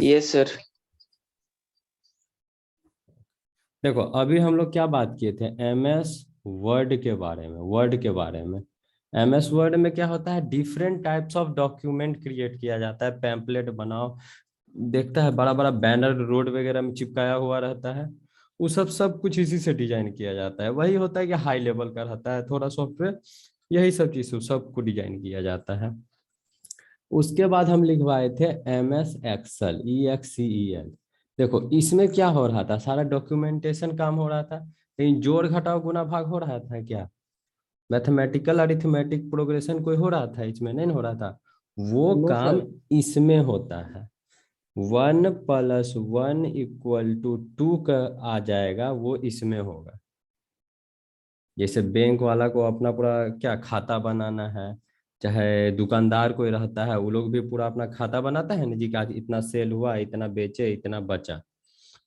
Yes sir. देखो अभी हम लोग क्या बात किए थे, एमएस वर्ड के बारे में। एमएस वर्ड में क्या होता है, different types of document create किया जाता है। पैम्पलेट बनाओ, देखता है बड़ा बड़ा बैनर रोड वगैरह में चिपकाया हुआ रहता है, वो सब कुछ इसी से डिजाइन किया जाता है। वही होता है कि हाई लेवल का रहता है थोड़ा सॉफ्टवेयर, यही सब चीज सबको डिजाइन किया जाता है। उसके बाद हम लिखवाए थे एम एस एक्सल, EXCEL। देखो इसमें क्या हो रहा था, सारा डॉक्यूमेंटेशन काम हो रहा था, लेकिन जोड़ घटाव गुना भाग हो रहा था क्या, मैथमेटिकल अरिथमेटिक प्रोग्रेशन कोई हो रहा था, इसमें नहीं हो रहा था। वो नो काम सर। इसमें होता है। 1+1 = 2 का आ जाएगा, वो इसमें होगा। जैसे बैंक वाला को अपना पूरा क्या खाता बनाना है, चाहे दुकानदार कोई रहता है, वो लोग भी पूरा अपना खाता बनाता है ना जी, कि आज इतना सेल हुआ, इतना बेचे, इतना बचा।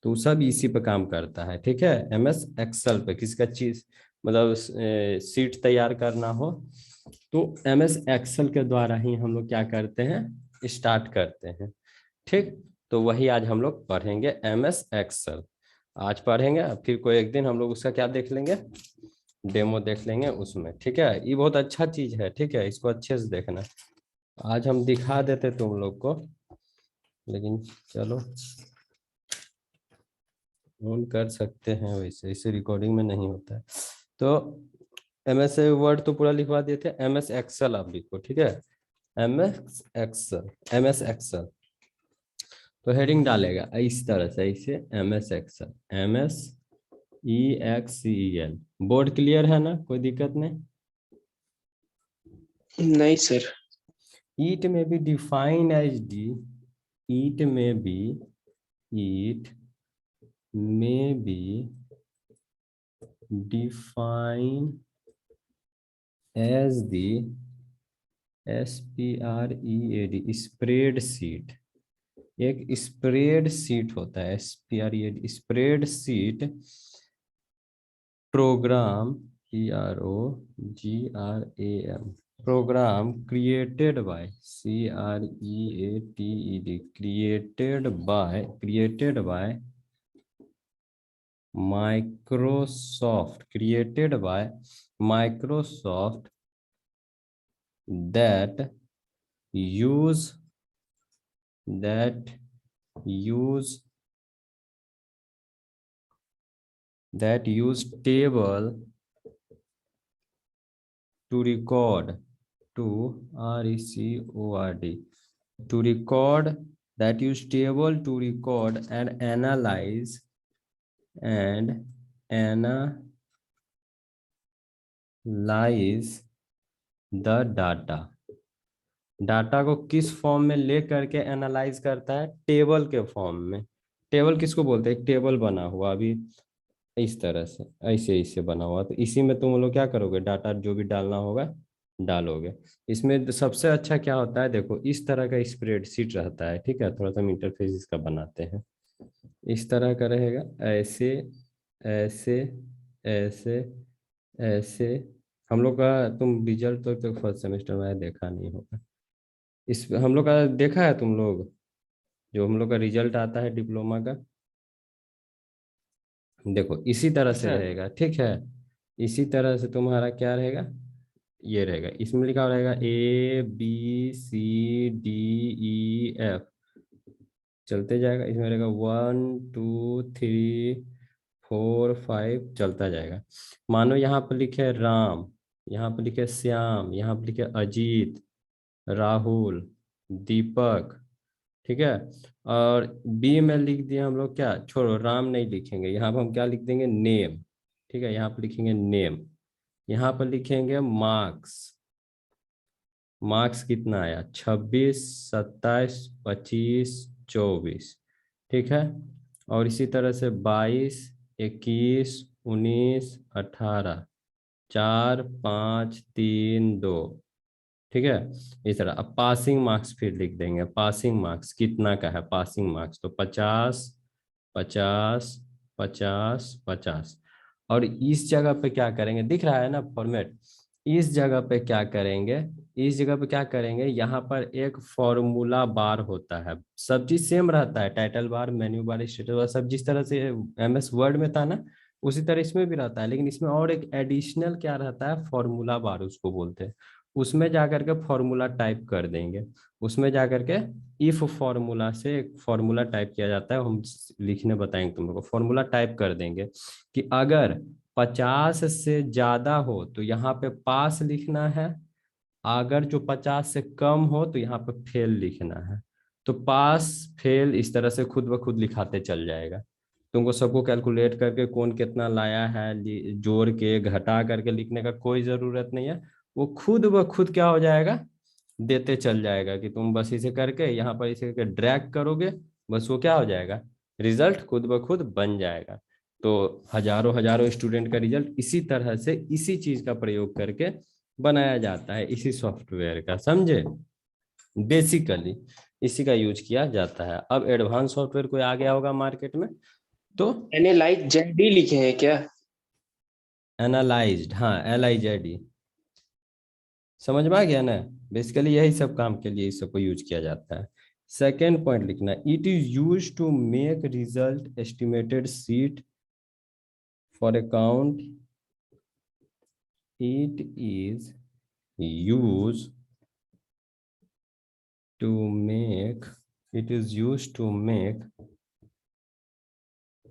तो वो सब इसी पे काम करता है। ठीक है, MS एक्सेल पे किसका चीज मतलब सीट तैयार करना हो तो MS एक्सेल के द्वारा ही हम लोग क्या करते हैं, स्टार्ट करते हैं। ठीक, तो वही आज हम लोग पढ़ेंगे, MS एक्सेल आज पढ़ेंगे। फिर कोई एक दिन हम लोग उसका क्या देख लेंगे, डेमो देख लेंगे उसमें। ठीक है, ये बहुत अच्छा चीज है, ठीक है, इसको अच्छे से देखना। आज हम दिखा देते तुम लोग को, लेकिन चलो ऑन कर सकते हैं, वैसे इसे रिकॉर्डिंग में नहीं होता है। तो MS वर्ड तो पूरा लिखवा दिए थे, MS एक्सेल आप लिखो। ठीक है, MS एक्सेल तो हेडिंग डालेगा इस तरह से, ऐसे MS Excel, MSEXCEL। Board clear है ना, कोई दिक्कत नहीं। नहीं sir. It may be defined as it may be it may be defined as the spread sheet। एक स्प्रेड शीट होता है, spreadsheet program, PROGRAM program created by, CREATED created by Microsoft that use that use table to record to record to record that use table to record and analyze and analyze the data को किस form में ले करके analyse करता है, table के form में। Table किसको बोलते हैं, एक टेबल बना हुआ अभी इस तरह से, ऐसे ऐसे बना हुआ, तो इसी में तुम लोग क्या करोगे, डाटा जो भी डालना होगा डालोगे। इसमें सबसे अच्छा क्या होता है, देखो इस तरह का स्प्रेडशीट रहता है। ठीक है, थोड़ा सा हम इंटरफेस इसका बनाते हैं, इस तरह का रहेगा, ऐसे ऐसे ऐसे ऐसे। हम लोग का तुम रिजल्ट तो फर्स्ट सेमेस्टर में देखा नहीं होगा, इस हम लोग का देखा है तुम लोग, जो हम लोग का रिजल्ट आता है डिप्लोमा का, देखो इसी तरह से सर। रहेगा। ठीक है, इसी तरह से तुम्हारा क्या रहेगा, ये रहेगा, इसमें लिखा रहेगा ABCDEF, चलते जाएगा, इसमें रहेगा 1 2 3 4 5, चलता जाएगा। मानो यहाँ पर लिखे राम, यहाँ पर लिखे श्याम, यहाँ पर लिखे अजीत, राहुल, दीपक। ठीक है, और बी में लिख दिए हम लोग क्या, छोड़ो राम नहीं लिखेंगे, यहाँ पर हम क्या लिख देंगे, नेम। ठीक है, यहाँ पर लिखेंगे नेम, यहाँ पर लिखेंगे मार्क्स। मार्क्स कितना आया, 26 27 25 24। ठीक है, और इसी तरह से 22 21 19 18, 4 5 3 2। ठीक है, इस तरह अब पासिंग मार्क्स फिर लिख देंगे, पासिंग मार्क्स कितना का है, पासिंग मार्क्स तो 50 50 50 50। और इस जगह पे क्या करेंगे, दिख रहा है ना फॉर्मेट, इस जगह पे क्या करेंगे, इस जगह पे क्या करेंगे, यहाँ पर एक फॉर्मूला बार होता है, सब चीज सेम रहता है, title bar, menu bar, status bar, सब जिस तरह से एमएस वर्ड में था ना, उसी तरह इसमें भी रहता है, लेकिन इसमें और एक एडिशनल क्या रहता है, फॉर्मूला बार उसको बोलते हैं। उसमें जाकर के फॉर्मूला टाइप कर देंगे, उसमें जाकर के इफ फॉर्मूला से एक फॉर्मूला टाइप किया जाता है, हम लिखने बताएंगे तुम लोग को, फॉर्मूला टाइप कर देंगे कि अगर 50 से ज्यादा हो तो यहाँ पे पास लिखना है, अगर जो 50 से कम हो तो यहाँ पे फेल लिखना है। तो पास फेल इस तरह से खुद ब खुद लिखाते चल जाएगा, तुमको सबको कैलकुलेट करके कौन कितना लाया है जोड़ के घटा करके लिखने का कोई जरूरत नहीं है, वो खुद ब खुद क्या हो जाएगा, देते चल जाएगा, कि तुम बस इसे करके यहाँ पर इसे करके ड्रैग करोगे, बस वो क्या हो जाएगा, रिजल्ट खुद ब खुद बन जाएगा। तो हजारों हजारों स्टूडेंट का रिजल्ट इसी तरह से इसी चीज का प्रयोग करके बनाया जाता है, इसी सॉफ्टवेयर का, समझे, बेसिकली इसी का यूज किया जाता है। अब एडवांस सॉफ्टवेयर कोई आ गया होगा मार्केट में, तो एनालाइज जेडी लिखे हैं क्या? एनालाइज्ड, हाँ LIZ, समझ में आ गया ना, बेसिकली यही सब काम के लिए इस सबको यूज किया जाता है। सेकेंड पॉइंट लिखना, it is use to make result estimated seat for account, it is use to make, it is used to make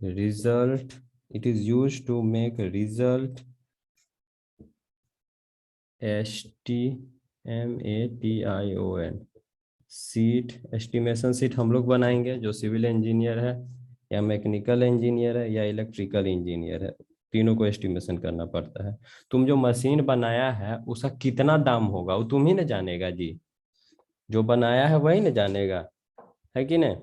result, it is used to make result estimation seat, estimation seat हम लोग बनाएंगे, जो civil engineer है या mechanical engineer है या electrical engineer है, तीनों को एस्टिमेशन करना पड़ता है। तुम जो मशीन बनाया है उसका कितना दाम होगा वो तुम ही ना जानेगा जी, जो बनाया है वही ना जानेगा, है कि नहीं।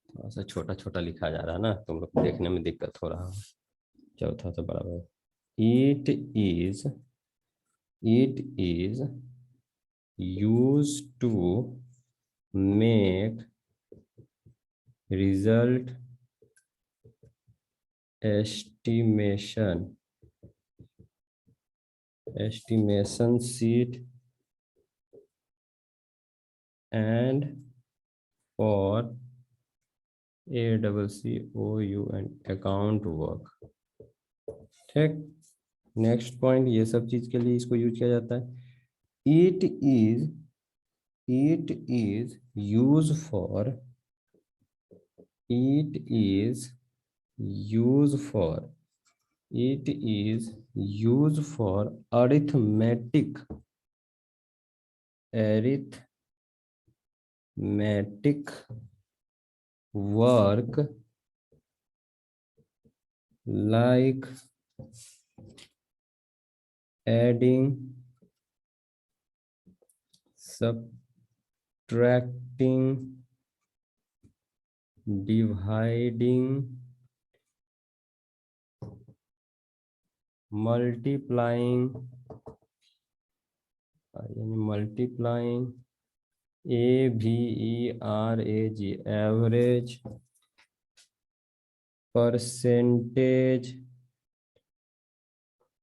थोड़ा सा छोटा छोटा लिखा जा रहा है ना, तुम लोग देखने में दिक्कत हो रहा है, चौथा से बराबर, it is, it is use to make result estimation, estimation seat and for ACCOUN account work, ठीक। नेक्स्ट पॉइंट, ये सब चीज के लिए इसको यूज किया जाता है। It is, it is use for, it is used for, it is used for arithmetic, arithmetic work like adding, subtracting, dividing, multiplying, multiplying, AVERAG average, percentage,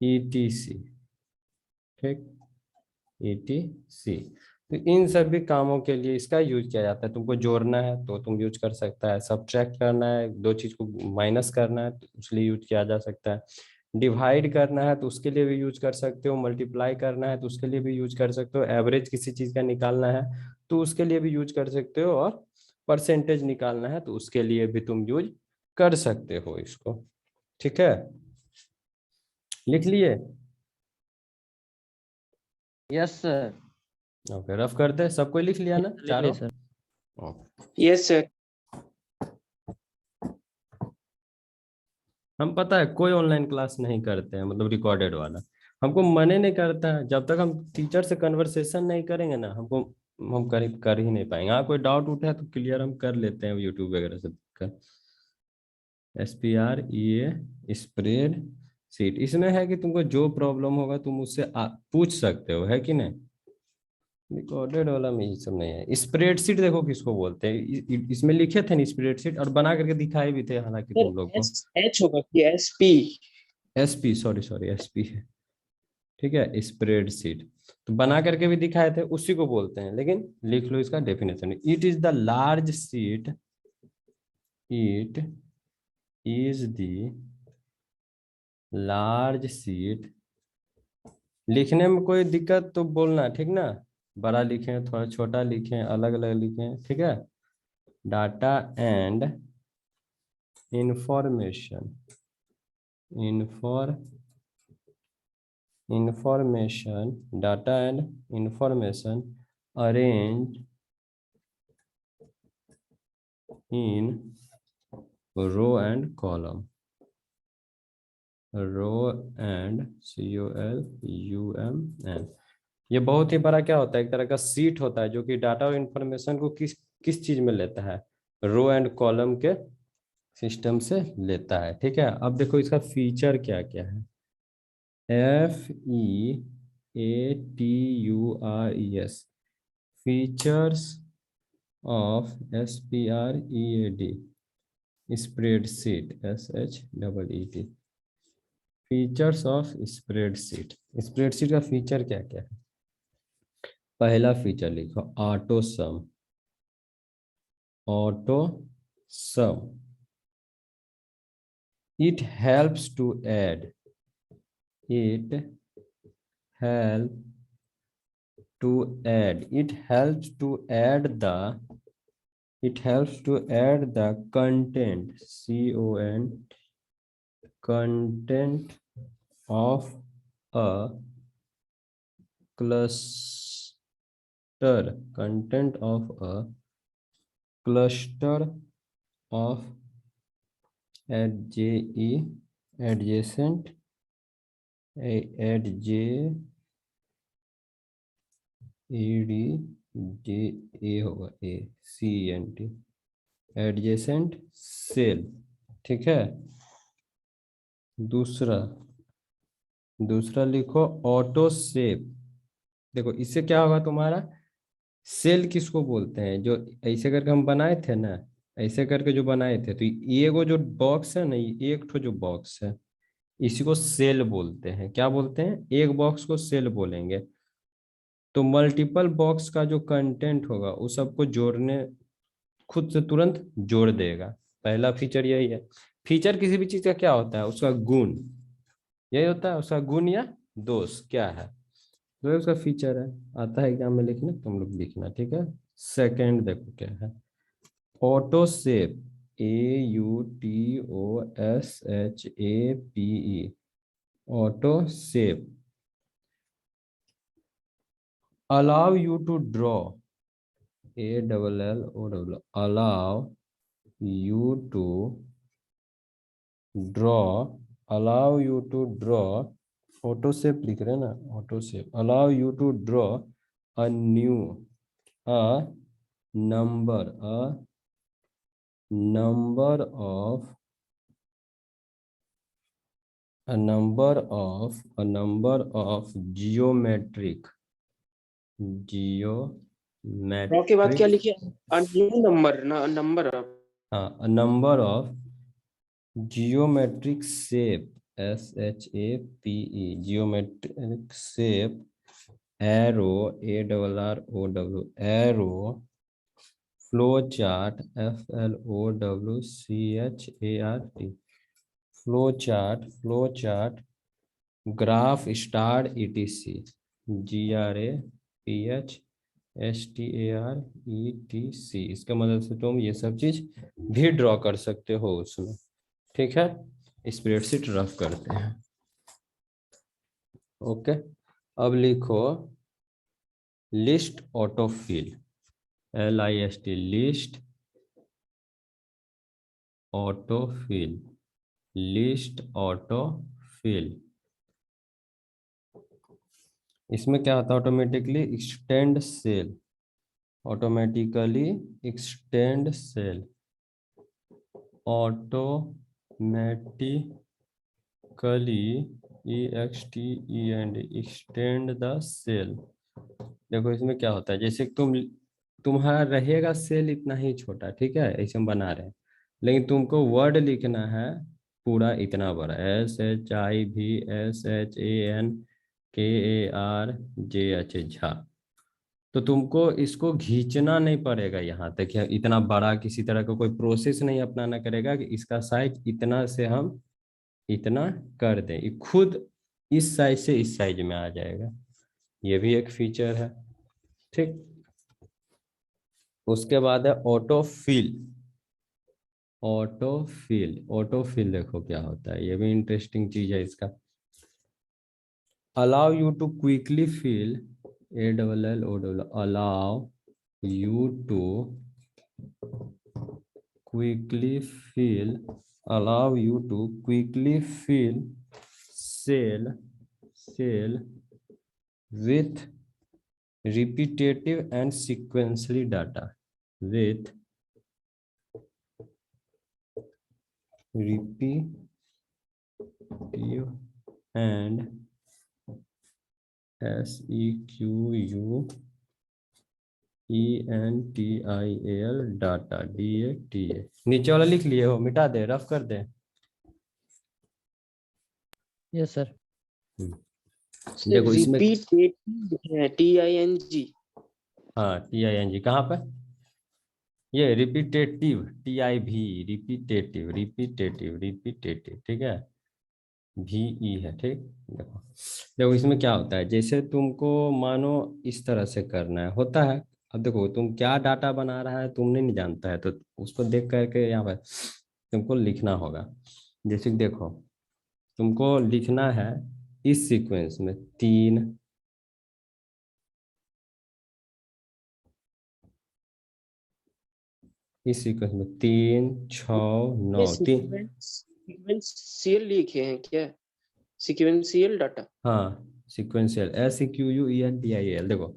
ETC, ठीक, ETC। तो इन सभी कामों के लिए इसका यूज किया जाता है। तुमको जोड़ना है तो तुम यूज कर सकता है, सब्ट्रैक्ट करना है, दो चीज को माइनस करना है तो उसके लिए यूज किया जा सकता है, डिवाइड करना है तो उसके लिए भी यूज कर सकते हो, मल्टीप्लाई करना है तो उसके लिए भी यूज कर सकते हो, एवरेज किसी चीज का निकालना है तो उसके लिए भी यूज कर सकते हो, और परसेंटेज निकालना है तो उसके लिए भी तुम यूज कर सकते हो इसको, ठीक है। लिख लिए, यस सर। ओके, रफ कर दे, सब कोई लिख लिया ना लिख चारों? लिए सर। Yes sir. हम पता है कोई ऑनलाइन क्लास नहीं करते हैं, मतलब रिकॉर्डेड वाला, हमको मने नहीं करता है, जब तक हम टीचर से कन्वर्सेशन नहीं करेंगे ना, हमको हम कर ही नहीं पाएंगे। हाँ कोई डाउट उठा है तो क्लियर हम कर लेते हैं यूट्यूब वगैरह से कर। SPREA स्प्रेड सीट, इसमें है कि तुमको जो प्रॉब्लम होगा तुम उससे पूछ सकते हो, है कि नहीं। रिकॉर्डेड वाला में ये सब नहीं है। स्प्रेडशीट देखो किसको बोलते हैं, इसमें लिखे थे ना स्प्रेडशीट, और बना करके दिखाए भी थे हालांकि तुम लोग को। एच होगा कि SP? SP, sorry sorry, SP है। ठीक है, स्प्रेडशीट। तो बना करके भी दिखाए थे, उसी को बोलते हैं, लेकिन लिख लो इसका definition. It is the large sheet, it is the large sheet. लिखने में कोई दिक्कत तो बोलना, ठीक ना, बड़ा लिखें, थोड़ा छोटा लिखें, अलग अलग लिखें, ठीक है। Data and information, information, data and information arranged in row and column, row and column। ये बहुत ही बड़ा क्या होता है, एक तरह का सीट होता है जो कि डाटा और इंफॉर्मेशन को किस किस चीज में लेता है, रो एंड कॉलम के सिस्टम से लेता है, ठीक है। अब देखो इसका फीचर क्या क्या है। FEATURES, features of SPREAD, spreadsheet, SHEET। Features of spreadsheet, spreadsheet का फीचर क्या क्या है। पहला फीचर लिखो, auto sum, auto sum. It helps to add, it help to add, it helps to add the, it helps to add the content, content of a cluster, content of a cluster of adjacent होगा ACENT, adjacent cell, ठीक है। दूसरा लिखो auto save. देखो इससे क्या होगा तुम्हारा, सेल किसको बोलते हैं, जो ऐसे करके हम बनाए थे ना, ऐसे करके जो बनाए थे, तो ये वो जो बॉक्स है ना, ये एक ठो जो बॉक्स है, इसी को सेल बोलते हैं। क्या बोलते हैं, एक बॉक्स को सेल बोलेंगे। तो मल्टीपल बॉक्स का जो कंटेंट होगा उस सबको जोड़ने, खुद से तुरंत जोड़ देगा। पहला फीचर यही है। फीचर किसी भी चीज का क्या होता है, उसका गुण, यही होता है उसका गुण या दोष क्या है, तो उसका फीचर है। आता है एग्जाम में लिखने, तुम लोग लिखना, ठीक है। सेकंड देखो क्या है, auto save, AUTOSHAPE, auto save. allow you to draw, ALLOW, allow you to draw, allow you to draw, auto save लिख रहे हैं ना, auto save, allow you to draw a new, a number, a number of geometric, raw के बाद क्या geometric, लिखे, new number ना, number of, हाँ, a number of geometric shape, SHAPE, geometric shape, arrow, ARROW, arrow, flow chart, FLOWCHART, flow chart, graph star, ETC, GRAPHSTARETC। इसका मतलब से तुम ये सब चीज भी ड्रॉ कर सकते हो उसमें, ठीक है। स्प्रेडशीट रफ करते हैं, ओके। अब लिखो list autofill, LIST, list autofill, list autofill. इसमें क्या होता है, automatically extend cell, automatically extend cell, automatically EXTEND, extend the cell. देखो इसमें क्या होता है, जैसे तुम्हारा रहेगा सेल इतना ही छोटा, ठीक है, ऐसे हम बना रहे हैं, लेकिन तुमको वर्ड लिखना है पूरा इतना बड़ा, SHIVSHAN, KARJH झा। तो तुमको इसको खींचना नहीं पड़ेगा यहाँ तक, या इतना बड़ा किसी तरह का कोई प्रोसेस नहीं अपनाना करेगा कि इसका साइज इतना से हम इतना कर दें, ये खुद इस साइज से इस साइज में आ जाएगा। ये भी एक फीचर है, ठीक। उसके बाद है ऑटो फिल। ऑटो फिल देखो क्या होता है, ये भी इंटरेस्टिंग चीज है इसका। Allow you to quickly fill, ALLO, allow you to quickly fill, allow you to quickly fill cell with repetitive and sequentially data, with repetitive and sequential data, DATA। नीचे वाला लिख लिए हो, मिटा दे, रफ कर दे। Yes sir. देखो इसमें TING। हाँ TING कहाँ पर, ये रिपीटेटिव, TIV, रिपीटेटिव, ठीक है, VE है, ठीक। देखो देखो इसमें क्या होता है, जैसे तुमको मानो इस तरह से करना है होता है। अब देखो तुम क्या डाटा बना रहा है तुमने नहीं जानता है, तो उसको देख करके यहाँ पर तुमको लिखना होगा। जैसे कि देखो तुमको लिखना है इस सीक्वेंस में 3, इस सीक्वेंस में 3 6 9 3। सीक्वेंशियल लिखे हैं क्या? Sequential data. हाँ सीक्वेंशियल, SEQUENTIAL। देखो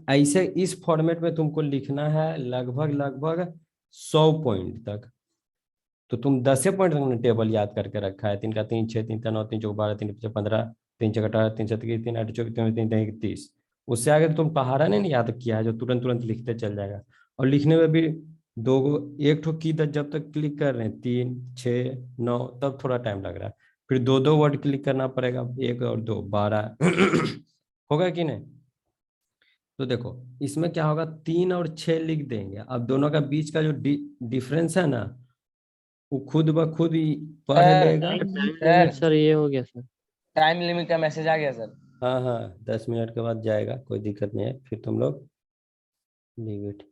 ऐसे इस फॉर्मेट में तुमको लिखना है लगभग 100 पॉइंट तक। तो तुम 10 पॉइंट तक टेबल याद करके रखा है, 3 का 3 6, 3 का 9, 3 चौक 12, 3 5 15, 3 6 18, 3 7 3 8 24, 3 3 31। उससे आगे तुम पहाड़ा नहीं याद किया है जो तुरंत तुरंत लिखते चल जाएगा। और लिखने में भी दो एक ठो की जब तक क्लिक कर रहे हैं 3 6 9 तब थोड़ा टाइम लग रहा है, फिर 2 वर्ड क्लिक करना पड़ेगा, 1 और 2 12 होगा कि नहीं। तो देखो इसमें क्या होगा, 3 और 6 लिख देंगे, अब दोनों का बीच का जो डिफरेंस है ना वो खुद ब खुद ही पढ़ लेगा। सर ये हो गया सर। टाइम लिमिट का मैसेज आ गया सर। हाँ 10 मिनट के बाद जाएगा, कोई दिक्कत नहीं है, फिर तुम लोग लीव इट,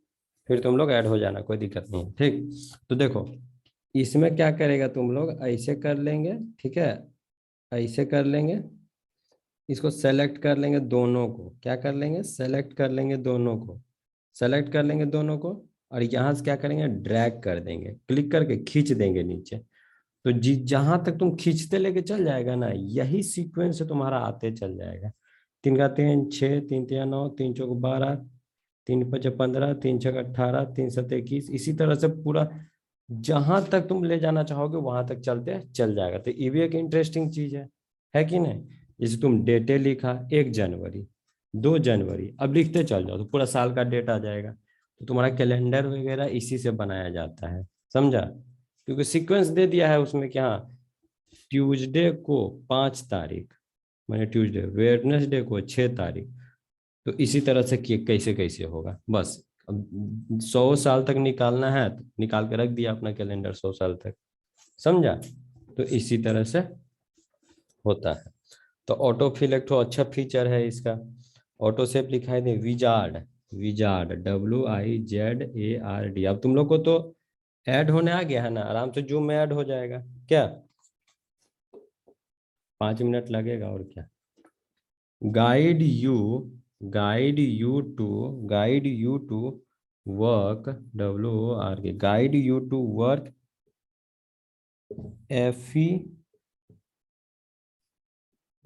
फिर तुम लोग ऐड हो जाना, कोई दिक्कत नहीं है, ठीक। तो देखो इसमें क्या करेगा, तुम लोग ऐसे कर लेंगे, ठीक है, ऐसे कर लेंगे, इसको सेलेक्ट कर लेंगे दोनों को, क्या कर लेंगे, सेलेक्ट कर लेंगे दोनों को, सेलेक्ट कर लेंगे दोनों को, और यहाँ से क्या करेंगे, ड्रैग कर देंगे, क्लिक करके खींच देंगे नीचे। तो जहां तक तुम खींचते लेके चल जाएगा ना, यही सीक्वेंस से तुम्हारा आते चल जाएगा। 3 का 3 6, 3 3 9, 3 चौक 12, 3 5 15, 3 6 18, 3 7 21, इसी तरह से पूरा जहां तक तुम ले जाना चाहोगे वहां तक चलते चल जाएगा। तो ये भी एक इंटरेस्टिंग चीज है कि नहीं। जैसे तुम डेटे लिखा 1 जनवरी 2 जनवरी, अब लिखते चल जाओ तो पूरा साल का डेट आ जाएगा। तो तुम्हारा कैलेंडर वगैरह इसी से बनाया जाता है, समझा, क्योंकि सीक्वेंस दे दिया है उसमें कि हाँ ट्यूसडे को 5 तारीख, मैंने ट्यूसडे, वेडनेसडे को 6 तारीख। तो इसी तरह से कैसे कैसे होगा, बस अब 100 साल तक निकालना है तो निकाल के रख दिया अपना कैलेंडर 100 साल तक, समझा। तो इसी तरह से होता है। तो ऑटो फिल एक तो अच्छा फीचर है इसका। ऑटो सेव लिखा है विजार्ड, WIZARD। अब तुम लोग को तो ऐड होने आ गया है ना, आराम से जूम में ऐड हो जाएगा क्या, 5 मिनट लगेगा और क्या। Guide you to work, WORK, guide you to work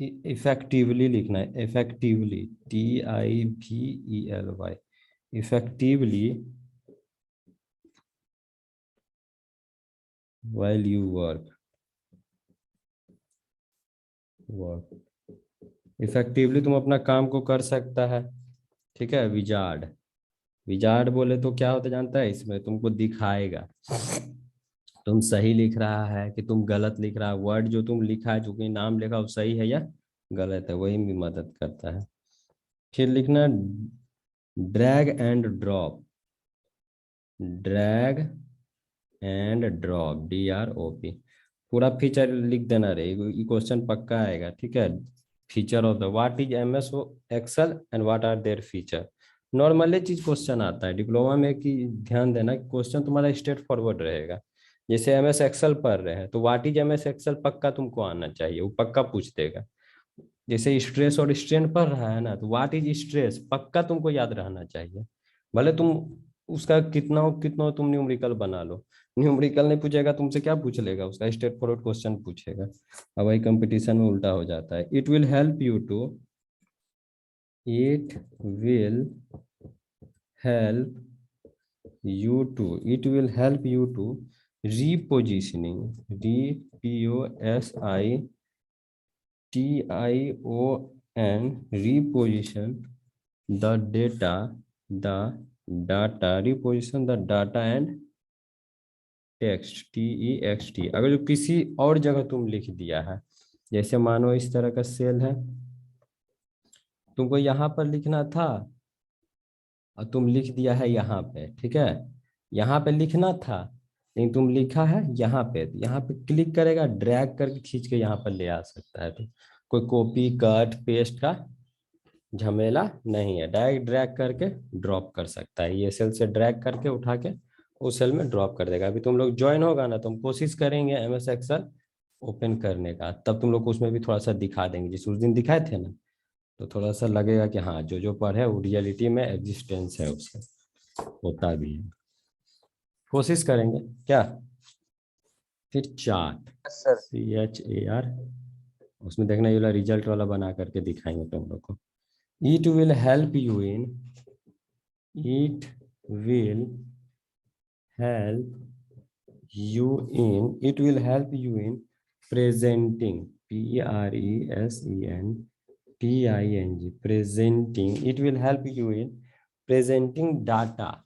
effectively लिखना है, effectively, TIVELY, effectively while you work effectively तुम अपना काम को कर सकता है, ठीक है। विजार्ड बोले तो क्या होता जानता है, इसमें तुमको दिखाएगा तुम सही लिख रहा है कि तुम गलत लिख रहा है, वर्ड जो तुम लिखा है, जो कि नाम लिखा वो सही है या गलत है, वही भी मदद करता है। फिर लिखना drag and drop, drag and drop, DROP। पूरा फीचर लिख देना रे, ये क्वेश्चन पक्का आएगा, ठीक है। Feature of the what is MS Excel and what are there feature. Normally चीज क्वेश्चन आता है डिप्लोमा में, कि ध्यान देना क्वेश्चन तुम्हारा स्ट्रेट फॉरवर्ड रहेगा। जैसे MS एक्सेल पढ़ रहे हैं तो व्हाट इज MS एक्सेल पक्का तुमको आना चाहिए, वो पक्का पूछ देगा। जैसे स्ट्रेस और स्ट्रेन पढ़ रहा है ना, तो व्हाट इज स्ट्रेस पक्का तुमको याद रहना चाहिए। भले तुम उसका कितना तुम न्यूमेरिकल बना लो, न्यूमेरिकल नहीं पूछेगा तुमसे, क्या पूछ लेगा, उसका स्ट्रेट फॉरवर्ड क्वेश्चन पूछेगा। अब वही कंपटीशन में उल्टा हो जाता है। It will help you to, it will help you to, it will help you to repositioning, REPOSITION, reposition the data, reposition the data and text, अगर जो किसी और जगह तुम लिख दिया है, जैसे मानो इस तरह का सेल है, तुमको यहाँ पर लिखना था और तुम लिख दिया है यहाँ पे, ठीक है। यहाँ पे लिखना था लेकिन तुम लिखा है यहाँ पे, तो यहाँ पे क्लिक करेगा, ड्रैग करके खींच के यहाँ पर ले आ सकता है। तो कोई कॉपी कट पेस्ट का झमेला नहीं है, डायरेक्ट ड्रैग करके ड्रॉप कर सकता है। ये सेल से ड्रैग करके उठा के उस सेल में ड्रॉप कर देगा। अभी तुम लोग ज्वाइन होगा ना, तो हम कोशिश करेंगे MS एक्सेल ओपन करने का, तब तुम लोग को उसमें भी थोड़ा सा दिखा देंगे, जिस उस दिन दिखाए थे ना, तो थोड़ा सा लगेगा कि हाँ जो जो पढ़े वो रियलिटी में एग्जिस्टेंस है, उससे होता भी है। कोशिश करेंगे क्या। फिर चार्ट, सर CHAR, उसमें देखना ये वाला रिजल्ट वाला बना करके दिखाएंगे तुम लोग को। It will help you in, it will help you in, it will help you in presenting, PRESENTING, presenting, it will help you in presenting data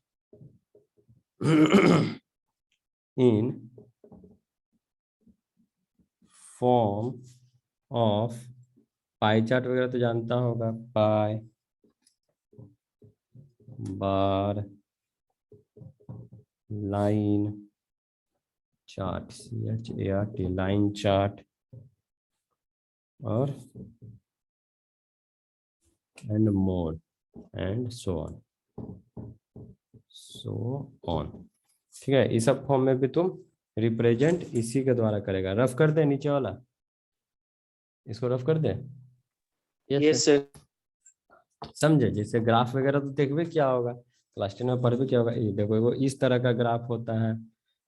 in form of pie chart वगैरह तो जानता होगा, pie bar line chart, CHART, line chart, और and more and so on, ठीक है। इस सब form में भी तुम रिप्रेजेंट इसी के द्वारा करेगा। रफ कर दे नीचे वाला, इसको रफ कर दे। Yes sir. समझे, जैसे ग्राफ वगैरह तो देखबे क्या होगा, क्लास 10 में पढ़बे क्या होगा। ये देखो, एगो इस तरह का ग्राफ होता है,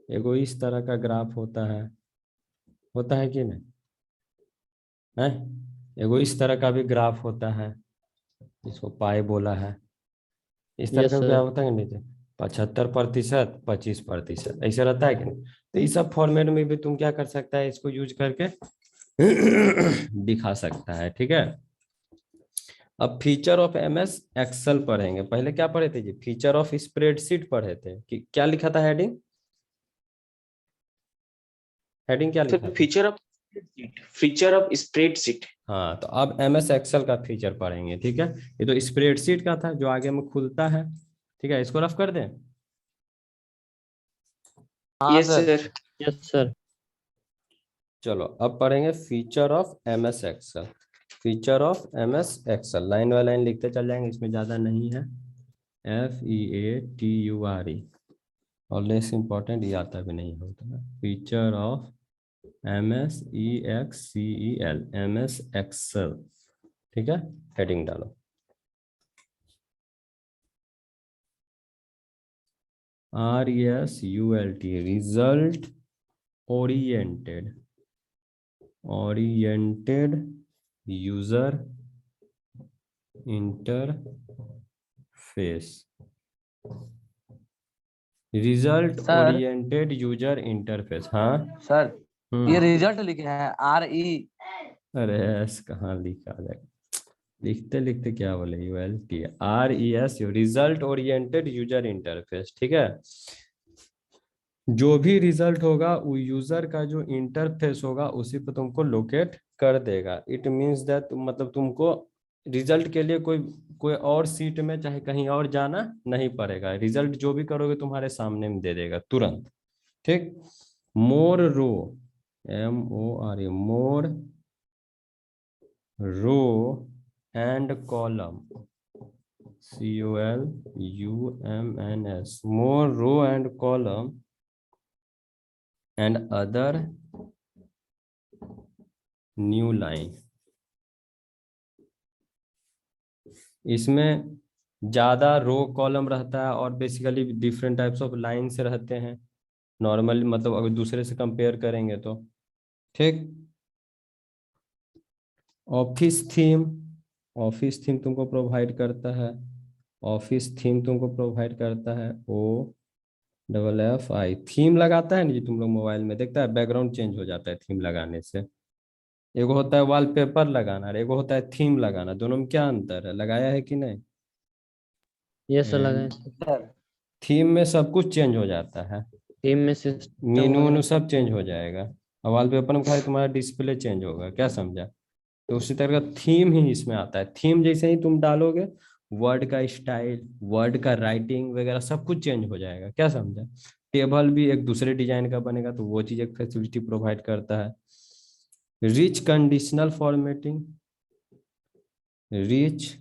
एगो इस तरह का ग्राफ होता है कि नहीं है। एगो इस तरह का भी ग्राफ होता है, इसको पाई बोला है। इस तरह यस का क्या सर। होता है नहीं, 75%, 25%, ऐसा रहता है कि नहीं। तो इस सब फॉर्मेट में भी तुम क्या कर सकता है, इसको यूज करके दिखा सकता है, ठीक है। अब फीचर ऑफ MS एक्सेल पढ़ेंगे। पहले क्या पढ़े थे जी, फीचर ऑफ स्प्रेडशीट पढ़े थे। कि क्या लिखा था हेडिंग, हेडिंग क्या लिखा था? Feature of spreadsheet. हाँ, तो अब MS एक्सेल का फीचर पढ़ेंगे, ठीक है। ये तो स्प्रेडशीट का था जो आगे में खुलता है, ठीक है। इसको रफ कर दें। Yes sir. Yes sir. चलो अब पढ़ेंगे feature of MS Excel. Feature of MS Excel line by line लिखते चल जाएंगे, इसमें ज्यादा नहीं है। FEATURE, और लेस इंपॉर्टेंट ये आता भी नहीं होता है। Feature of MS EXCEL, MS Excel, ठीक है। हेडिंग डालो। RESULT, result oriented, user interface, result sir. Oriented user interface. हाँ सर ये रिजल्ट लिखे हैं RE। अरे एस कहाँ लिखा है, लिखते लिखते क्या बोले, ULT, RES, result oriented user interface, ठीक है। जो भी रिजल्ट होगा वो यूजर का जो इंटरफेस होगा उसी पे तुमको लोकेट कर देगा। इट मीन्स दैट मतलब तुमको रिजल्ट के लिए कोई कोई और सीट में चाहे कहीं और जाना नहीं पड़ेगा। रिजल्ट जो भी करोगे तुम्हारे सामने में दे देगा तुरंत। ठीक। More row, MORE, more row and column, COLUMNS, more row and column and other new line। इसमें ज्यादा रो कॉलम रहता है और basically different types of line से रहते हैं नॉर्मली, मतलब अगर दूसरे से कंपेयर करेंगे तो। ठीक। ऑफिस थीम, ऑफिस थीम तुमको प्रोवाइड करता है, ऑफिस थीम तुमको प्रोवाइड करता है OFFI। थीम लगाता है ना जी, तुम लोग मोबाइल में देखता है बैकग्राउंड चेंज हो जाता है थीम लगाने से। एगो होता है वॉलपेपर लगाना और एगो होता है थीम लगाना, दोनों में क्या अंतर है, लगाया है कि नहीं? ये सर लगाए सर। सर थीम में सब कुछ चेंज हो जाता है, टीम में सिस्टम मीनू वगैरह उनू सब चेंज हो जाएगा। और वॉलपेपर में खाली तुम्हारा डिस्प्ले चेंज होगा, क्या समझा? तो उसी तरह का थीम ही इसमें आता है। थीम जैसे ही तुम डालोगे वर्ड का स्टाइल, वर्ड का राइटिंग वगैरह सब कुछ चेंज हो जाएगा, क्या समझा? टेबल भी एक दूसरे डिजाइन का बनेगा, तो वो चीज एक फैसिलिटी प्रोवाइड करता है। Rich conditional formatting, rich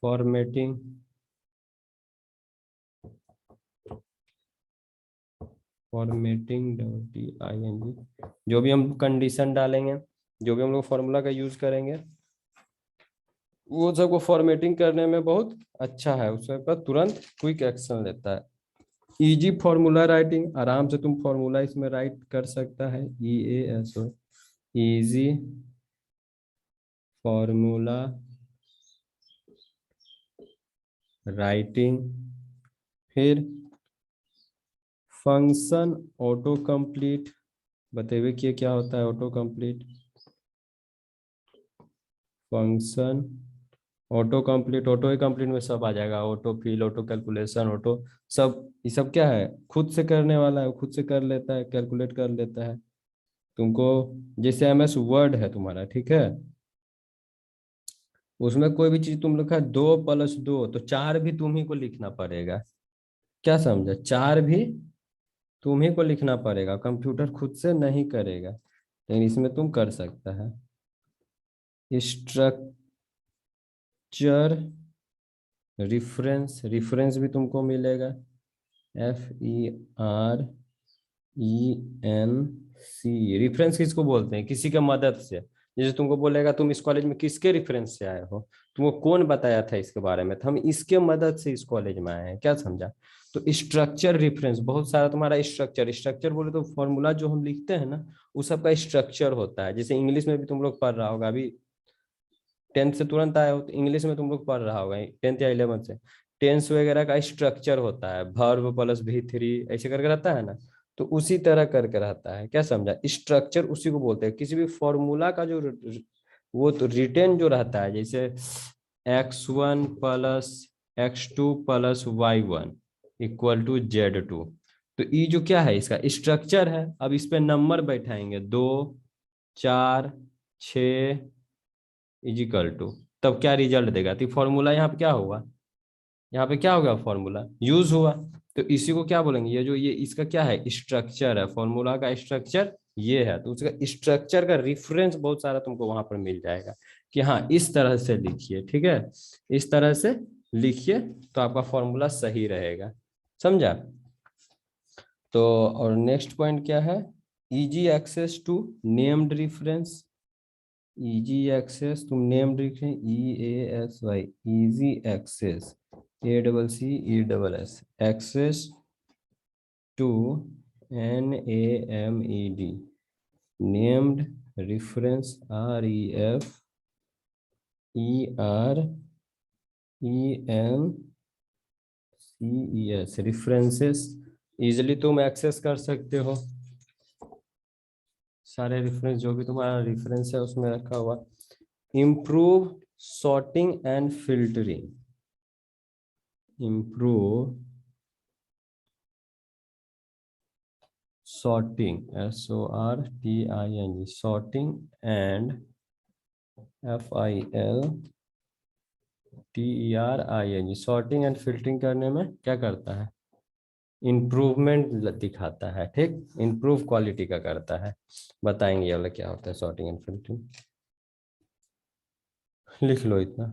formatting, formatting DING, जो भी हम कंडीशन डालेंगे, जो भी हम लोग फॉर्मूला का यूज करेंगे वो सबको फॉर्मेटिंग करने में बहुत अच्छा है, उसके बाद तुरंत क्विक एक्शन लेता है। इजी फॉर्मूला राइटिंग, आराम से तुम फॉर्मूला इसमें राइट कर सकता है, EASO, इजी फॉर्मूला राइटिंग। फिर फंक्शन ऑटो कंप्लीट, बतेवे कि क्या होता है auto complete. Function auto complete, auto ही कंप्लीट में सब आ जाएगा, auto fill, auto calculation, auto सब, ये सब क्या है, खुद से करने वाला है, खुद से कर लेता है, कैलकुलेट कर लेता है तुमको। जैसे MS वर्ड है तुम्हारा, ठीक है, उसमें कोई भी चीज तुम लिखा है 2+2 तो 4 भी तुम ही को लिखना पड़ेगा, क्या समझा? 4 भी तुम ही को लिखना पड़ेगा, कंप्यूटर खुद से नहीं करेगा, लेकिन इसमें तुम कर सकता है। स्ट्रक्चर रिफरेंस, रिफरेंस भी तुमको मिलेगा, FERENC। रिफरेंस किसको बोलते हैं? किसी के मदद से। जैसे तुमको बोलेगा तुम इस कॉलेज में किसके रेफरेंस से आए हो, तुमको कौन बताया था इसके बारे में, तो हम इसके मदद से इस कॉलेज में आए हैं, क्या समझा? तो स्ट्रक्चर रिफरेंस बहुत सारा तुम्हारा स्ट्रक्चर, स्ट्रक्चर बोले तो फॉर्मूला जो हम लिखते हैं ना वो सबका स्ट्रक्चर होता है। जैसे इंग्लिश में भी तुम लोग पढ़ रहा होगा, अभी 10th से तुरंत आए हो तो इंग्लिश में तुम लोग पढ़ रहा होगा 10th या 11th से, टेंस वगैरह का स्ट्रक्चर होता है, वर्ब प्लस V3 ऐसे करके रहता है ना, तो उसी तरह करके रहता है, क्या समझा? स्ट्रक्चर उसी को बोलते हैं। किसी भी फॉर्मूला का जो वो तो रिटेन जो रहता है, जैसे X1 plus X2 plus Y1 equal to Z2, तो ये जो क्या है इसका स्ट्रक्चर है। अब इस पे नंबर बैठाएंगे 2 4 6 इजिकल टू, तब क्या रिजल्ट देगा? तो फॉर्मूला यहाँ पे क्या हुआ, यहाँ पे क्या होगा, फॉर्मूला यूज हुआ। तो इसी को क्या बोलेंगे, ये जो ये इसका क्या है, स्ट्रक्चर है, फॉर्मूला का स्ट्रक्चर ये है। तो उसका स्ट्रक्चर का रिफरेंस बहुत सारा तुमको वहां पर मिल जाएगा कि हाँ इस तरह से लिखिए, ठीक है, इस तरह से लिखिए तो आपका फॉर्मूला सही रहेगा, समझा? तो और नेक्स्ट पॉइंट क्या है, easy access to named reference. Easy access तुम नेम लिखे EASY, easy access, ACCESS, access to NAMED, named reference REFERENCES, references easily तुम एक्सेस कर सकते हो, सारे रेफरेंस जो भी तुम्हारा रेफरेंस है उसमें रखा हुआ। Improve sorting and filtering, improve sorting, SORTING, sorting and FILTERING, sorting and filtering करने में क्या करता है, इम्प्रूवमेंट दिखाता है, ठीक, इम्प्रूव क्वालिटी का करता है। बताएंगे ये वाला क्या होता है सॉर्टिंग एंड फिल्टरिंग, लिख लो इतना।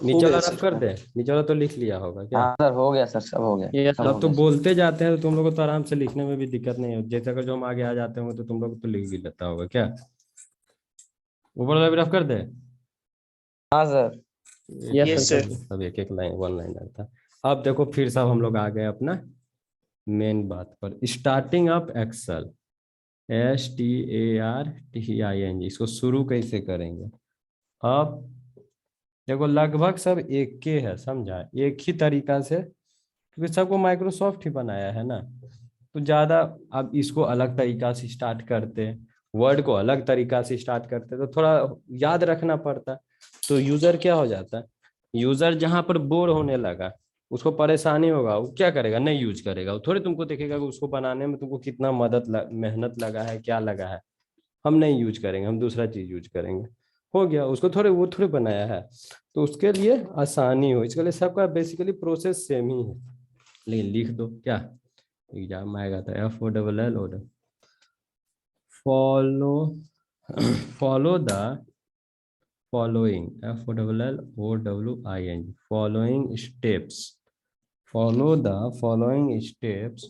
नीचे वाला रफ कर दे, नीचे वाला तो लिख लिया होगा क्या? हाँ सर, हो गया सर, सब हो गया, Yes, सब sir. हो अब तो गया। बोलते जाते हैं तो तुम लोग को तो आराम से लिखने में भी दिक्कत नहीं होती, जैसे अगर जो हम आगे आ जाते होंगे तो तुम लोग तो लिख भी लेता होगा क्या? ऊपर वाला भी रफ कर दे। हाँ sir. Yes, Yes, sir. sir. सब एक एक लाइन, वन लाइनर था। अब देखो फिर सब हम लोग आ गए अपना मेन बात पर, स्टार्टिंग अप एक्सेल, STARTING, इसको शुरू कैसे करेंगे? अब देखो लगभग सब एक के है, समझा, एक ही तरीका से, क्योंकि सबको माइक्रोसॉफ्ट ही बनाया है ना, तो ज़्यादा अब इसको अलग तरीका से स्टार्ट करते, वर्ड को अलग तरीका से स्टार्ट करते, तो थोड़ा याद रखना पड़ता। तो यूज़र क्या हो जाता है, यूज़र जहाँ पर बोर होने लगा, उसको परेशानी होगा, वो क्या करेगा, नहीं यूज करेगा, वो थोड़े तुमको देखेगा कि उसको बनाने में तुमको कितना मेहनत लगा है, क्या लगा है, हम नहीं यूज करेंगे, हम दूसरा चीज यूज करेंगे, हो गया, उसको थोड़े वो थोड़े बनाया है, तो उसके लिए आसानी हो, इसके लिए सबका बेसिकली प्रोसेस सेम ही है। लेकिन लिख दो क्या, एग्जाम में आएगा तो FOLLO, follow follow the following, FOLLOWING, following steps, follow the following steps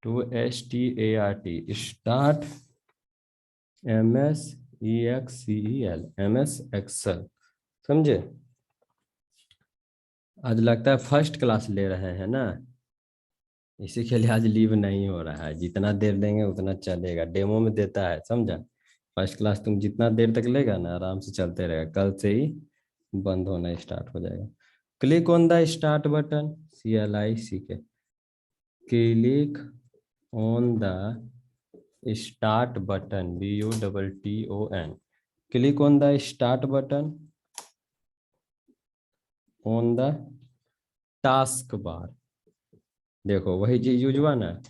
to START, start MS Excel, समझे? आज लगता है फर्स्ट क्लास ले रहे हैं ना, इसी के लिए आज लीव नहीं हो रहा है, जितना देर लेंगे उतना चलेगा, डेमो में देता है, समझा? फर्स्ट क्लास तुम जितना देर तक लेगा ना आराम से चलते रहेगा, कल से ही बंद होना स्टार्ट हो जाएगा। Click on the start button, CLICK, click on the start button, BUTTON, click on the start button on the task बार। देखो वही चीज यूज हुआ ना,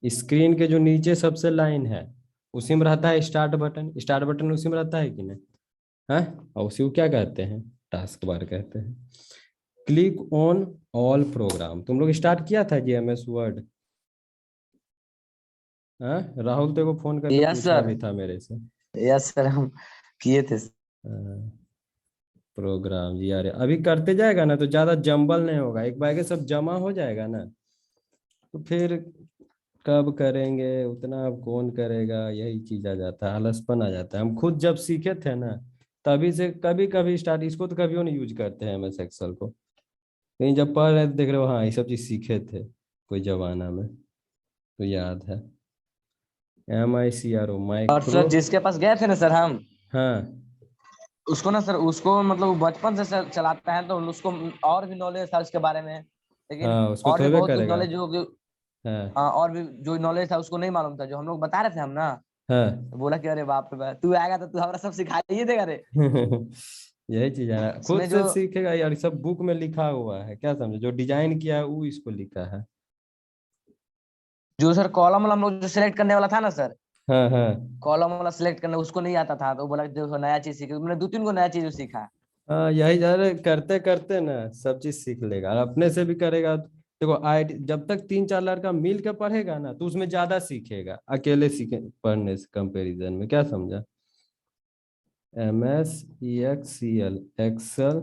स्क्रीन के जो नीचे सबसे लाइन है उसी में रहता है स्टार्ट बटन, स्टार्ट बटन उसी में रहता है कि नहीं है, और उसी को क्या कहते हैं, टास्क बार कहते हैं। क्लिक ऑन ऑल प्रोग्राम, तुम लोग स्टार्ट किया था GMS वर्ड? राहुल तेरे को फोन करके यस पूछा सर, भी था मेरे से। यस सर, हम किए थे। प्रोग्राम जी, अरे अभी करते जाएगा ना तो ज्यादा जंबल नहीं होगा, एक बार के सब जमा हो जाएगा ना, तो फिर कब करेंगे, उतना अब कौन करेगा, यही चीज आ जाता है, आलसपन आ जाता है। हम खुद जब सीखे थे ना तभी से कभी कभी स्टार्ट, इसको तो कभी नहीं यूज करते हैं MS एक्सेल को, कहीं जब पढ़ रहे थे देख रहे हो, हाँ ये सब चीज सीखे थे कोई जमाना में, तो याद है। MICRO, और माइक्रो, सर जिसके पास गए थे ना सर हम, हाँ उसको ना सर, उसको मतलब बचपन से सर चलाता है, तो उसको और भी नॉलेज था उसके बारे में, लेकिन हाँ, उसको और तो भी होबे बहुत कुछ करेगा। नॉलेज जो हाँ हाँ, और भी जो नॉलेज था उसको नहीं मालूम था, जो हम लोग बता रहे थे हम ना, हाँ तो बोला कि अरे बाप रे बाप, तू आएगा तो तू हमारा सब सिखाइए देगा रे। यही चीज है ना, खुद इसमें से जो सीखेगा यार, सब बुक में लिखा हुआ है, क्या समझे, जो डिजाइन किया है वो इसको लिखा है। जो सर कॉलम वाला हम लोग जो सिलेक्ट करने वाला था ना सर, हाँ हाँ कॉलम वाला सिलेक्ट करना उसको नहीं आता था, तो बोला कि देखो नया चीज सीखा, मैंने 2-3 को नया चीज सीखा। हाँ, यही यार, करते करते ना सब चीज सीख लेगा, और अपने से भी करेगा। देखो आई जब तक 3-4 लड़का मिल के पढ़ेगा ना तो उसमें ज्यादा सीखेगा, अकेले सीखे पढ़ने से कंपैरिजन में, क्या समझा? MSEXCL, Excel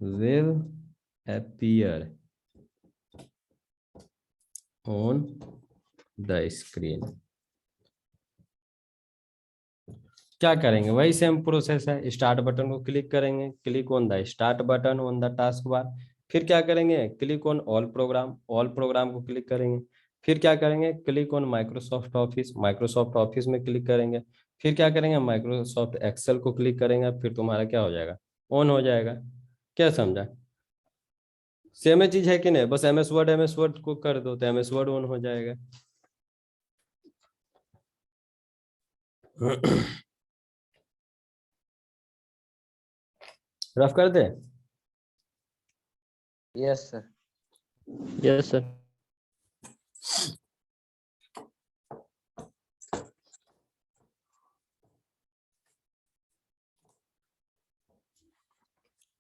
will appear on the screen। क्या करेंगे, वही सेम प्रोसेस है, स्टार्ट बटन को क्लिक करेंगे, click on the start button on the task bar, फिर क्या करेंगे, क्लिक ऑन ऑल प्रोग्राम को क्लिक करेंगे, फिर क्या करेंगे, क्लिक ऑन माइक्रोसॉफ्ट ऑफिस में क्लिक करेंगे, फिर क्या करेंगे, माइक्रोसॉफ्ट एक्सेल को क्लिक करेंगे, फिर तुम्हारा क्या हो जाएगा, ऑन हो जाएगा, क्या समझा? सेम चीज है कि नहीं, बस MS वर्ड को कर दो तो MS वर्ड ऑन हो जाएगा। रफ कर दे। Yes sir. Yes sir.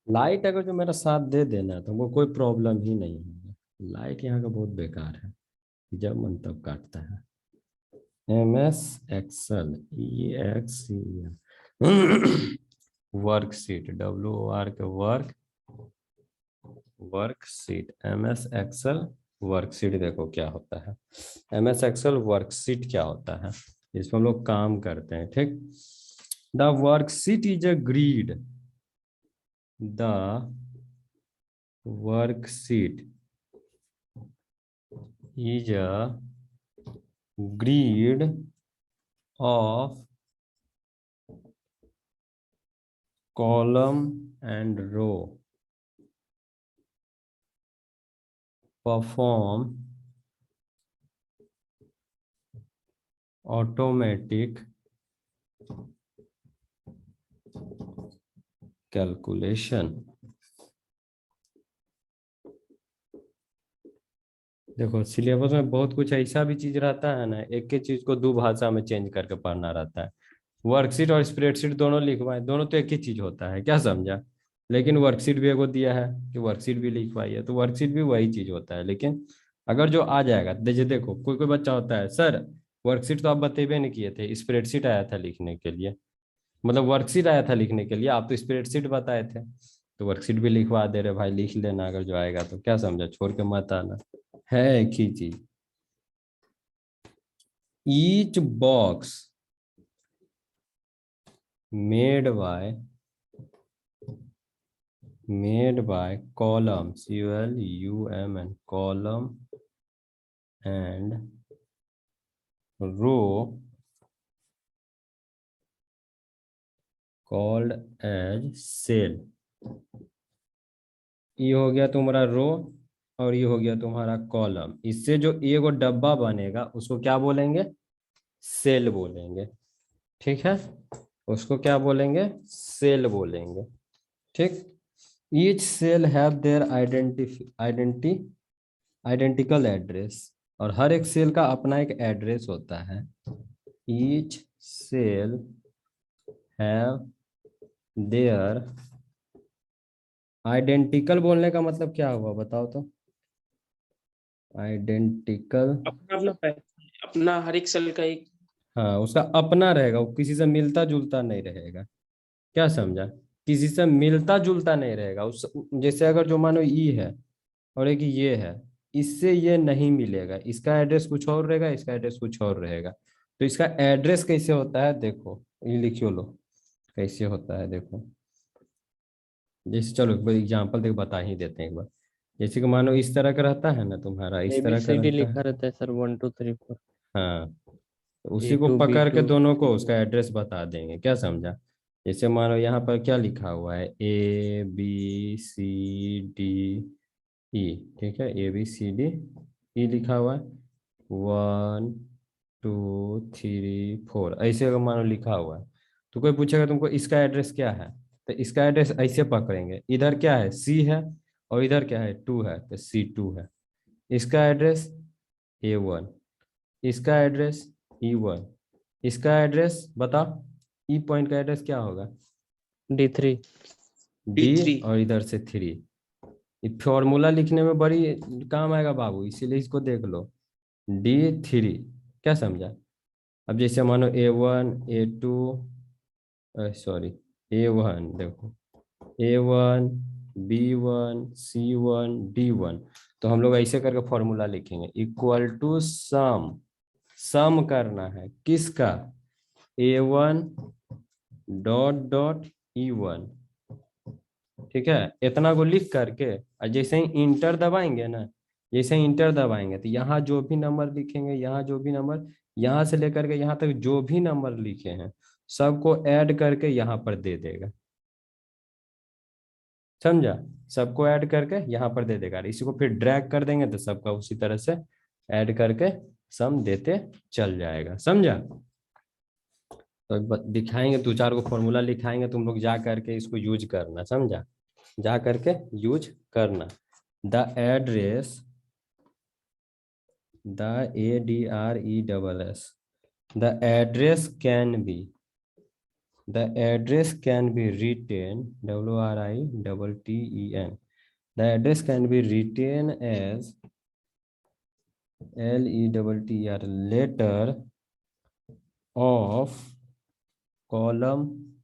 Light अगर जो मेरा साथ दे देना तो वो कोई प्रॉब्लम ही नहीं है। लाइट यहाँ का बहुत बेकार है, जब मन तब काटता है। MS एक्सेल वर्कशीट WOR के वर्कशीट MS एक्सेल वर्कशीट। देखो क्या होता है MS एक्सेल वर्कशीट क्या होता है, इसमें हम लोग काम करते हैं। ठीक, the worksheet is a grid, the worksheet is a grid of column and row, perform automatic calculation। देखो सिलेबस में बहुत कुछ ऐसा भी चीज रहता है ना, एक ही चीज को दो भाषा में चेंज करके पढ़ना रहता है। वर्कशीट और स्प्रेडशीट दोनों लिखवाए, दोनों तो एक ही चीज होता है, क्या समझा। लेकिन वर्कशीट भी एगो दिया है कि वर्कशीट भी लिखवाई है, तो वर्कशीट भी वही चीज होता है। लेकिन अगर जो आ जाएगा, जैसे देखो कोई कोई बच्चा होता है, सर वर्कशीट तो आप बतेबे नहीं किए थे, स्प्रेडशीट आया था लिखने के लिए, मतलब वर्कशीट आया था लिखने के लिए, आप तो स्प्रेडशीट बताए थे, तो वर्कशीट भी लिखवा दे रहे भाई, लिख लेना अगर जो आएगा तो, क्या समझा, छोड़ के मत आना, है एक ही चीज। Each box made by columns, COLUMN, column and row called as cell। ये हो गया तुम्हारा रो और ये हो गया तुम्हारा कॉलम। इससे जो एगो डब्बा बनेगा उसको क्या बोलेंगे, सेल बोलेंगे। ठीक है, उसको क्या बोलेंगे, सेल बोलेंगे। ठीक, each cell have their identical address, और हर एक सेल का अपना एक एड्रेस होता है। Each cell have their identical बोलने का मतलब क्या हुआ बताओ तो, आइडेंटिकल। अपना अपना अपना हर एक सेल का एक। हाँ, उसका अपना रहेगा, वो किसी से मिलता जुलता नहीं रहेगा, क्या समझा, किसी से मिलता जुलता नहीं रहेगा। उस जैसे अगर जो मानो ई है और एक ये है, इससे ये नहीं मिलेगा, इसका एड्रेस कुछ और रहेगा, इसका एड्रेस कुछ और रहेगा। तो इसका एड्रेस कैसे होता है, देखो ये लिखियो लो कैसे होता है, देखो जैसे, चलो एक बार एग्जाम्पल देख बता ही देते हैं एक बार। जैसे कि मानो इस तरह का रहता है ना तुम्हारा, इस तरह का ABCD रहता है। लिखा रहता है सर, 1 2 3 4। हाँ, तो उसी को A2 पकड़ के B2 दोनों को उसका C2। एड्रेस बता देंगे, क्या समझा। जैसे मानो यहाँ पर क्या लिखा हुआ है, ABCDE, ठीक है, ABCDE लिखा हुआ है, 1 2 3 4, ऐसे अगर मानो लिखा हुआ है, तो कोई पूछेगा तुमको इसका एड्रेस क्या है, तो इसका एड्रेस ऐसे पकड़ेंगे, इधर क्या है C है और इधर क्या है 2 है, तो C2 है। इसका एड्रेस A1, इसका एड्रेस E1, इसका एड्रेस बता, ई पॉइंट का एड्रेस क्या होगा, D3। D, D3। और इधर से 3। ये फॉर्मूला लिखने में बड़ी काम आएगा बाबू, इसीलिए इसको देख लो, D3, क्या समझा। अब जैसे मानो A1 A2, सॉरी A1, देखो A1 B1 C1 D1, तो हम लोग ऐसे करके फॉर्मूला लिखेंगे, इक्वल टू सम, सम करना है किसका, A1 डॉट डॉट E1। ठीक है, इतना को लिख करके, और जैसे ही इंटर दबाएंगे ना, जैसे ही इंटर दबाएंगे तो यहाँ जो भी नंबर लिखेंगे, यहाँ जो भी नंबर, यहाँ से लेकर के यहाँ तक जो भी नंबर लिखे हैं सबको ऐड करके यहाँ पर दे देगा, समझा, सबको ऐड करके यहाँ पर दे देगा। इसी को फिर ड्रैग कर देंगे तो सबका उसी तरह से ऐड करके सम देते चल जाएगा, समझा। तो दिखाएंगे, दो चार को फॉर्मूला लिखाएंगे, तुम लोग जा करके इसको यूज करना, समझा, जा करके यूज करना। The address, the ADRESS, the address can be written, WRITTEN, the address can be written as LETTER, letter of column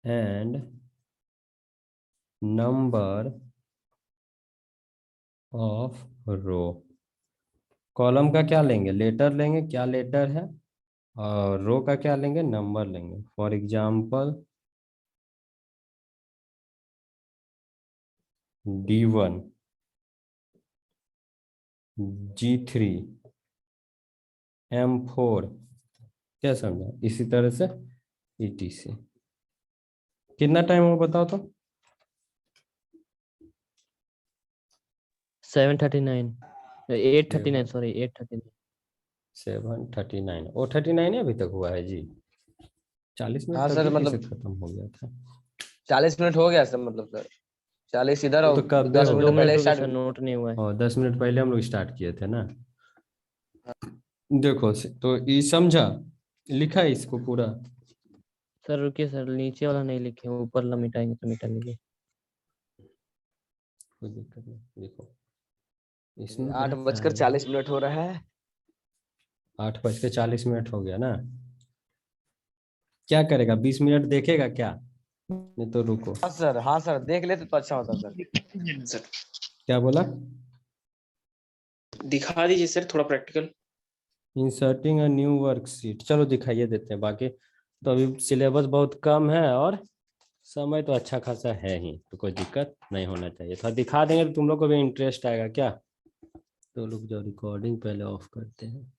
and number of row। Column का क्या लेंगे, लेटर लेंगे, क्या लेटर है, और रो का क्या लेंगे, नंबर लेंगे। For example D1, G3, M4, क्या समझा, इसी तरह से ETC। कितना टाइम हो बताओ तो? 7:39, 8:39, सॉरी 8:39। 7:39, ओ 39 अभी तक हुआ है जी। 40 मिनट हाँ तक सर, भी मतलब कैसे खत्म हो गया था। 40 मिनट हो गया सर, मतलब सर 40 इधर वो और तो कब 10 2 मिनट मिनट पहले हो गए स्टार्ट। सर, नोट नहीं हुआ है। और 10 मिनट पहले हम लोग स्टार्ट किए थे ना। देखो तो ये समझा, लिखा है इसको पूरा। सर रुकिए सर, नीचे वाला नहीं लिखे, ऊपर वाला मिटाएंगे तो मिटा लीजिए। कोई दिक्कत नहीं, देखो इसमें 8:40 हो रहा है। 8:40 हो गया ना। क्या करेगा, 20 मिनट देखेगा क्या? नहीं तो रुको। हाँ सर देख लेते तो अच्छा होता सर। सर क्या बोला? दिखा दीजिए सर थोड़ा practical. Inserting a new worksheet, चलो दिखाइए देते हैं। बाकी तो अभी सिलेबस बहुत कम है और समय तो अच्छा खासा है ही, तो कोई दिक्कत नहीं होना चाहिए। थोड़ा दिखा देंगे तो तुम लोग को भी इंटरेस्ट आएगा क्या। तो लोग जो रिकॉर्डिंग पहले ऑफ करते हैं।